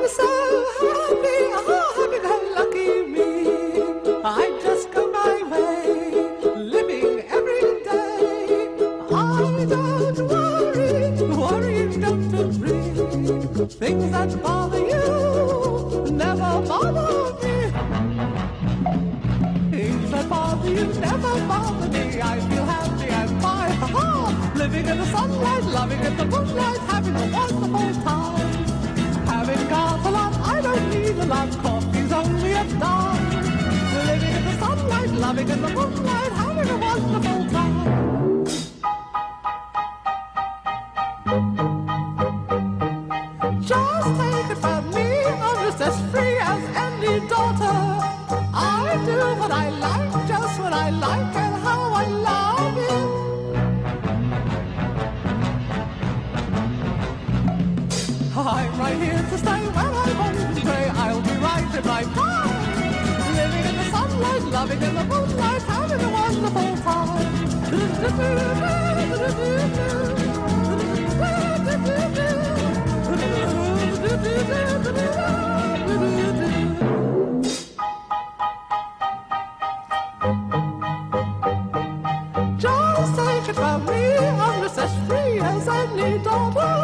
so happy, happy go lucky me. I just go my way, living every day. I don't worry, don't agree. Things that bother you never bother me. Things that bother you never bother me. I feel happy and fine, living in the sunlight, loving in the moonlight, having a wonderful time. Having got a lot, I don't need a lot. Coffee's only a dime. Living in the sunlight, loving in the moonlight, having a wonderful time. Just take it from me, I'm just as free as any daughter. I do what I like, just what I like, and how I love it. I'm right here to stay when I want to stay. I'll be right in my time. Living in the sunlight, loving in the moonlight, having a wonderful time. Just take it from me, I'm just as free as any daughter.